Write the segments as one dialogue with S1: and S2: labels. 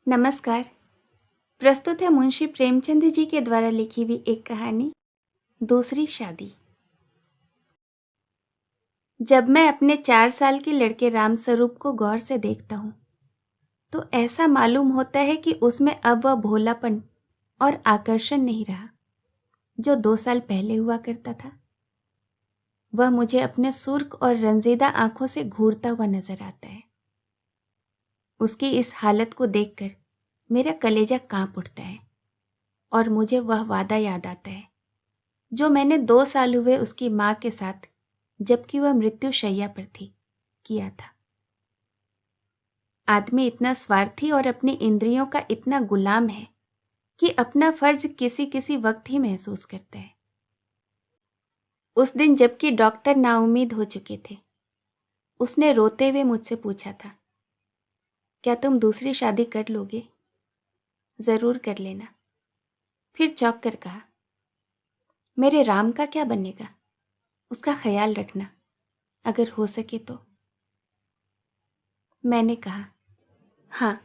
S1: नमस्कार। प्रस्तुत है मुंशी प्रेमचंद जी के द्वारा लिखी हुई एक कहानी, दूसरी शादी। जब मैं अपने 4 साल के लड़के रामस्वरूप को गौर से देखता हूँ तो ऐसा मालूम होता है कि उसमें अब वह भोलापन और आकर्षण नहीं रहा जो 2 साल पहले हुआ करता था। वह मुझे अपने सुर्ख और रंजीदा आंखों से घूरता हुआ नजर आता है। उसकी इस हालत को देखकर मेरा कलेजा कांप उठता है और मुझे वह वादा याद आता है जो मैंने 2 साल हुए उसकी माँ के साथ, जबकि वह मृत्यु शैया पर थी, किया था। आदमी इतना स्वार्थी और अपनी इंद्रियों का इतना गुलाम है कि अपना फर्ज किसी किसी वक्त ही महसूस करता है। उस दिन जबकि डॉक्टर नाउम्मीद हो चुके थे, उसने रोते हुए मुझसे पूछा था, क्या तुम दूसरी शादी कर लोगे? जरूर कर लेना। फिर चौंक कर कहा, मेरे राम का क्या बनेगा? उसका ख्याल रखना, अगर हो सके तो। मैंने कहा, हाँ,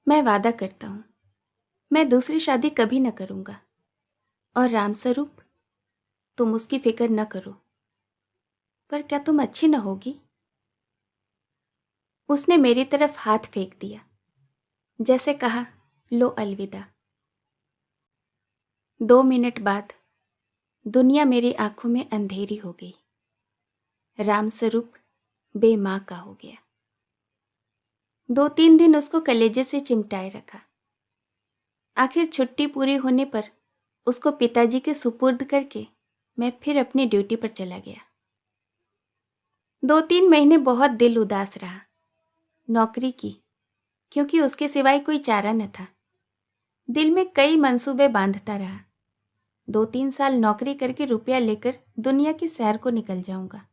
S1: मैं वादा करता हूँ, मैं दूसरी शादी कभी न करूँगा। और रामस्वरूप, तुम उसकी फिक्र न करो। पर क्या तुम अच्छी न होगी? उसने मेरी तरफ हाथ फेंक दिया, जैसे कहा, लो अलविदा। 2 मिनट बाद दुनिया मेरी आंखों में अंधेरी हो गई। रामस्वरूप बेमां का हो गया। 2-3 दिन उसको कलेजे से चिमटाए रखा। आखिर छुट्टी पूरी होने पर उसको पिताजी के सुपुर्द करके मैं फिर अपनी ड्यूटी पर चला गया। 2-3 महीने बहुत दिल उदास रहा। नौकरी की, क्योंकि उसके सिवाय कोई चारा न था। दिल में कई मंसूबे बांधता रहा। 2-3 साल नौकरी करके रुपया लेकर दुनिया की सैर को निकल जाऊंगा।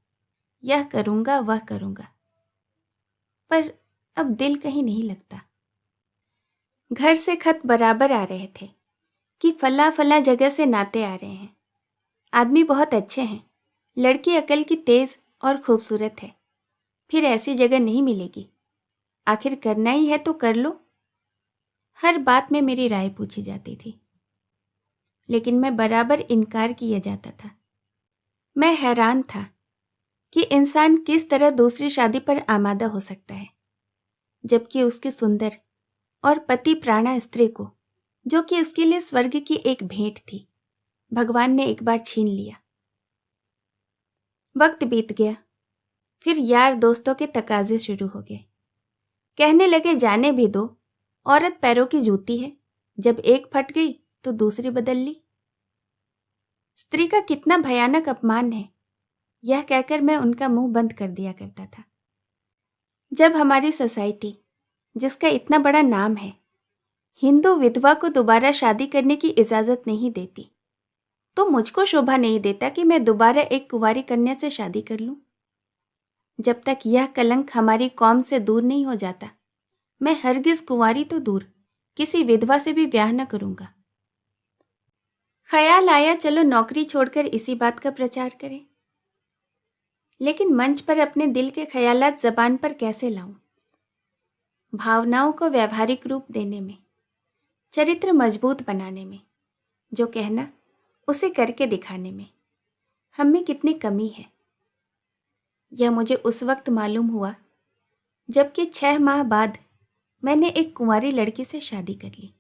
S1: यह करूंगा, वह करूंगा। पर अब दिल कहीं नहीं लगता। घर से खत बराबर आ रहे थे कि फला फला जगह से नाते आ रहे हैं। आदमी बहुत अच्छे हैं, लड़की अकल की तेज और खूबसूरत है। फिर ऐसी जगह नहीं मिलेगी। आखिर करना ही है तो कर लो। हर बात में मेरी राय पूछी जाती थी, लेकिन मैं बराबर इनकार किया जाता था। मैं हैरान था कि इंसान किस तरह दूसरी शादी पर आमादा हो सकता है, जबकि उसकी सुंदर और पति प्राणा स्त्री को, जो कि उसके लिए स्वर्ग की एक भेंट थी, भगवान ने एक बार छीन लिया। वक्त बीत गया। फिर यार दोस्तों के तकाजे शुरू हो गए। कहने लगे, जाने भी दो, औरत पैरों की जूती है, जब एक फट गई तो दूसरी बदल ली। स्त्री का कितना भयानक अपमान है, यह कहकर मैं उनका मुंह बंद कर दिया करता था। जब हमारी सोसाइटी, जिसका इतना बड़ा नाम है, हिंदू विधवा को दोबारा शादी करने की इजाजत नहीं देती, तो मुझको शोभा नहीं देता कि मैं दोबारा एक कुंवारी कन्या से शादी कर लूं। जब तक यह कलंक हमारी कौम से दूर नहीं हो जाता, मैं हरगिज कुंवारी तो दूर, किसी विधवा से भी ब्याह न करूंगा। ख्याल आया, चलो नौकरी छोड़कर इसी बात का प्रचार करें। लेकिन मंच पर अपने दिल के ख्यालात जबान पर कैसे लाऊं? भावनाओं को व्यावहारिक रूप देने में, चरित्र मजबूत बनाने में, जो कहना उसे करके दिखाने में हम में कितनी कमी है, यह मुझे उस वक्त मालूम हुआ जबकि 6 माह बाद मैंने एक कुंवारी लड़की से शादी कर ली।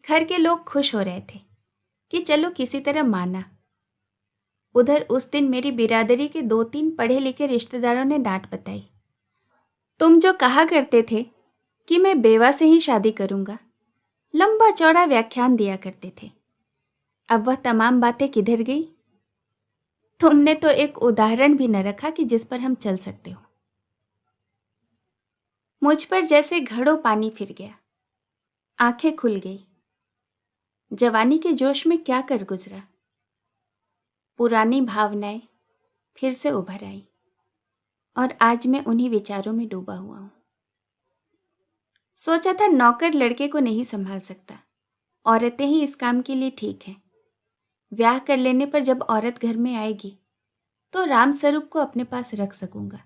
S1: घर के लोग खुश हो रहे थे कि चलो किसी तरह माना। उधर उस दिन मेरी बिरादरी के 2-3 पढ़े लिखे रिश्तेदारों ने डांट बताई। तुम जो कहा करते थे कि मैं बेवा से ही शादी करूंगा, लंबा चौड़ा व्याख्यान दिया करते थे, अब वह तमाम बातें किधर गई? तुमने तो एक उदाहरण भी न रखा कि जिस पर हम चल सकते हो। मुझ पर जैसे घड़ों पानी फिर गया। आंखें खुल गई। जवानी के जोश में क्या कर गुजरा। पुरानी भावनाएं फिर से उभर आई और आज मैं उन्हीं विचारों में डूबा हुआ हूं। सोचा था नौकर लड़के को नहीं संभाल सकता, औरतें ही इस काम के लिए ठीक हैं। ब्याह कर लेने पर जब औरत घर में आएगी तो रामस्वरूप को अपने पास रख सकूंगा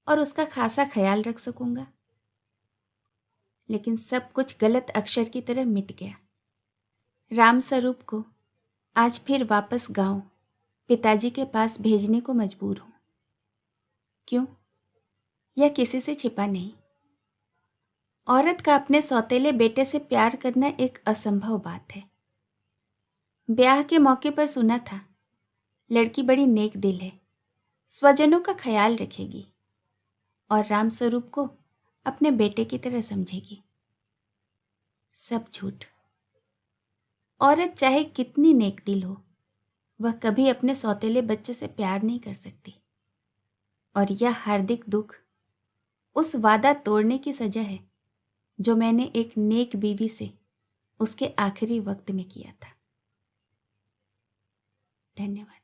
S1: और उसका खासा ख्याल रख सकूंगा। लेकिन सब कुछ गलत अक्षर की तरह मिट गया। राम स्वरूप को आज फिर वापस गांव पिताजी के पास भेजने को मजबूर हूं। क्यों? यह किसी से छिपा नहीं। औरत का अपने सौतेले बेटे से प्यार करना एक असंभव बात है। ब्याह के मौके पर सुना था, लड़की बड़ी नेक दिल है, स्वजनों का ख्याल रखेगी और राम स्वरूप को अपने बेटे की तरह समझेगी। सब झूठ। औरत चाहे कितनी नेक दिल हो, वह कभी अपने सौतेले बच्चे से प्यार नहीं कर सकती। और यह हार्दिक दुख उस वादा तोड़ने की सजा है जो मैंने एक नेक बीवी से उसके आखिरी वक्त में किया था। धन्यवाद।